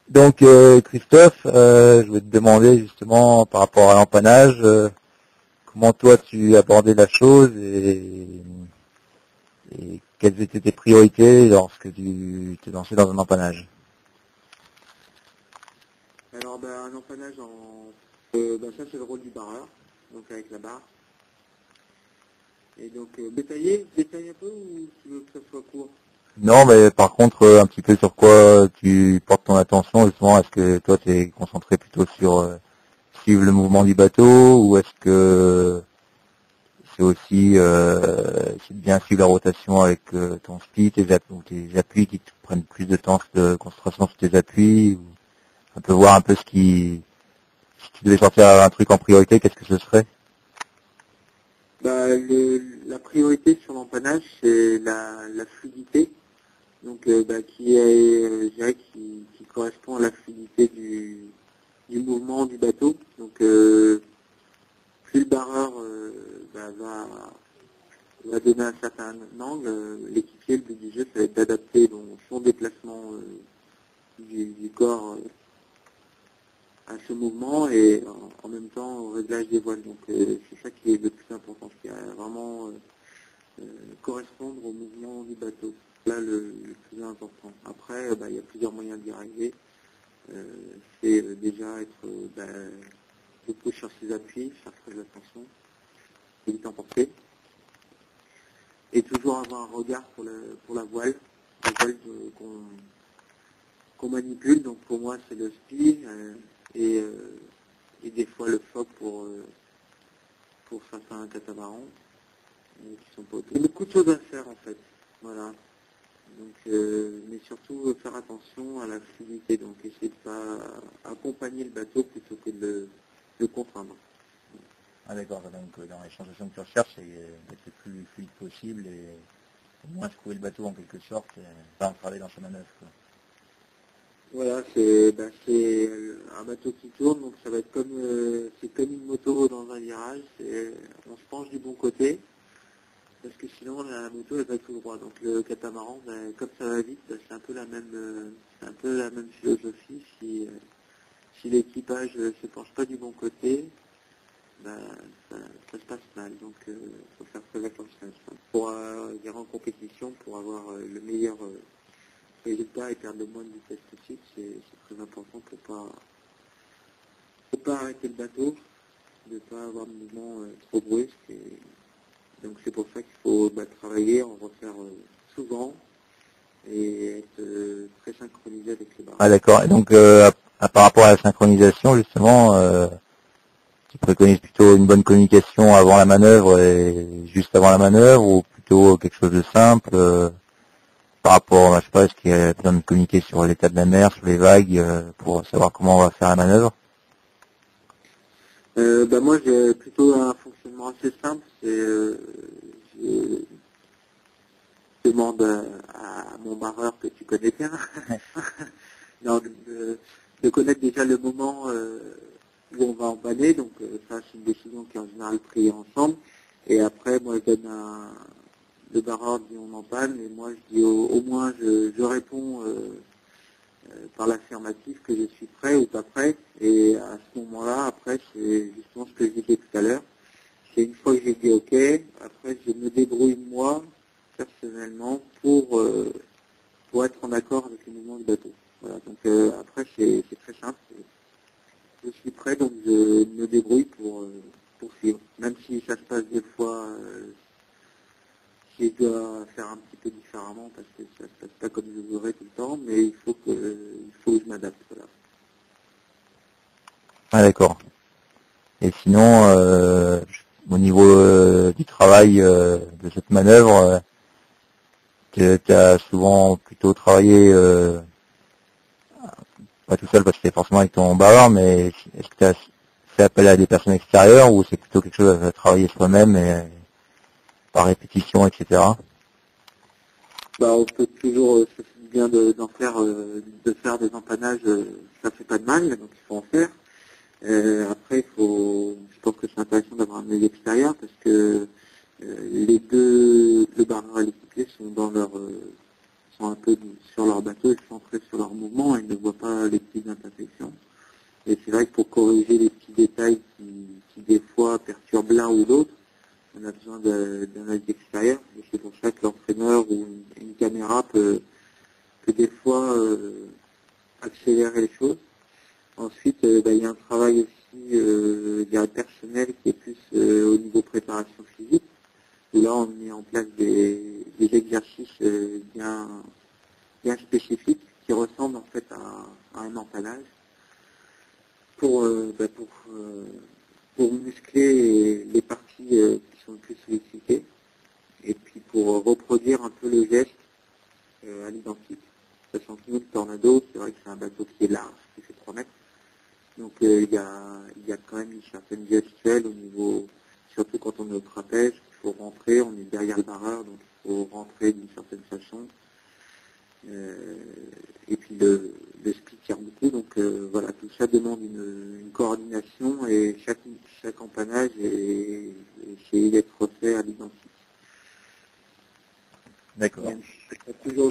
Donc Christophe, je vais te demander justement par rapport à l'empannage, comment toi tu abordais la chose et quelles étaient tes priorités lorsque tu te lançais dans un empannage. Alors, un empannage ça c'est le rôle du barreur, donc avec la barre. Et donc, détailler un peu ou tu veux que ça soit court? Non, mais par contre, un petit peu sur quoi tu portes ton attention, justement, est-ce que toi tu es concentré plutôt sur suivre le mouvement du bateau ou est-ce que c'est aussi c'est de bien suivre la rotation avec ton speed, tes appuis qui te prennent plus de temps de concentration sur tes appuis, ou un peu voir un peu si tu devais sortir un truc en priorité, qu'est-ce que ce serait? La priorité sur l'empannage, c'est la fluidité, donc je dirais qui correspond à la fluidité du mouvement du bateau. Donc, plus le barreur va donner un certain angle, l'équipier, le but du jeu, ça va être d'adapter son déplacement du corps à ce mouvement et en même temps au réglage des voiles. Donc c'est ça qui est le plus important, qui a vraiment correspondre au mouvement du bateau. Là, le plus important. Après, il y a plusieurs moyens d'y arriver. C'est déjà être beaucoup sur ses appuis, faire très attention, éviter emporter. Et toujours avoir un regard pour la voile qu'on manipule. Donc pour moi, c'est le spi et des fois le foc pour certains catamarans qui sont pas autour. Il y a beaucoup de choses à faire en fait. Voilà. Donc, mais surtout faire attention à la fluidité. Donc essayer de pas accompagner le bateau plutôt que de le contraindre. Ah d'accord, donc dans les sensations que tu recherches, c'est d'être le plus fluide possible et au moins secouer le bateau en quelque sorte, et pas entraver dans sa manœuvre, quoi. Voilà, c'est un bateau qui tourne, donc ça va être c'est comme une moto dans un virage, on se penche du bon côté, parce que sinon la moto elle va tout droit. Donc le catamaran, comme ça va vite, c'est un peu la même philosophie. Si l'équipage se penche pas du bon côté, ça se passe mal. Donc il faut faire très attention à ça. Pour y en compétition, pour avoir le meilleur résultat et perdre le moins de vitesse possible, c'est très important pour pas arrêter le bateau, de ne pas avoir de mouvement trop brusque. Et donc c'est pour ça qu'il faut travailler, en refaire souvent et être très synchronisé avec les barres. Ah d'accord, et donc par rapport à la synchronisation, justement, tu préconises plutôt une bonne communication avant la manœuvre et juste avant la manœuvre, ou plutôt quelque chose de simple par rapport, je sais pas, est-ce qu'il y a besoin de communiquer sur l'état de la mer, sur les vagues, pour savoir comment on va faire la manœuvre? Moi j'ai plutôt un fonctionnement assez simple, je demande à mon barreur que tu connais bien non, de connaître déjà le moment où on va empanner, donc ça c'est une décision qui est en général prise ensemble, et après moi je donne le barreur dit on empanne, et moi je dis au moins je réponds par l'affirmative que je suis prêt ou pas prêt, et à ce moment-là, après, c'est justement ce que je disais tout à l'heure, c'est une fois que j'ai dit OK, après je me débrouille moi, personnellement, pour être en accord avec le mouvement du bateau. Voilà, donc après c'est très simple, je suis prêt, donc je me débrouille pour suivre, même si ça se passe des fois, si je dois faire un petit peu différemment parce que ça ne se passe pas comme je voudrais tout le temps, mais il faut que je m'adapte. Voilà. Ah d'accord. Et sinon, au niveau du travail de cette manœuvre, tu as souvent plutôt travaillé, pas tout seul parce que c'est forcément avec ton barreur, mais est-ce que tu as fait appel à des personnes extérieures ou c'est plutôt quelque chose à travailler soi-même et par répétition, etc. On peut toujours, ça fait bien de faire des empannages, ça fait pas de mal, donc il faut en faire. Après, je pense que c'est intéressant d'avoir un œil extérieur parce que les deux, le barreur et l'équipier sont sur leur bateau et centrés sur leur mouvement et ne voient pas les petites imperfections. Et c'est vrai que pour corriger les petits détails qui des fois perturbent l'un ou l'autre, on a besoin d'un œil extérieur. Et c'est pour ça que l'entraîneur ou une caméra peut des fois accélérer les choses. Ensuite, il y a un travail aussi je dirais personnel qui est plus au niveau préparation physique, où là on met en place des exercices bien spécifiques qui ressemblent en fait à un empalage pour muscler les parties qui sont le plus sollicitées et puis pour reproduire un peu le geste à l'identique. Sachant que nous, le Tornado, c'est vrai que c'est un bateau qui est large, qui fait 3 mètres. Donc il y a quand même une certaine gestuelle au niveau, surtout quand on est au trapèze, il faut rentrer, on est derrière le barreur, donc il faut rentrer d'une certaine façon. Et puis le speed tire beaucoup, donc voilà, tout ça demande une coordination et chaque empannage est essayé d'être refait à l'identique. D'accord. Il y a toujours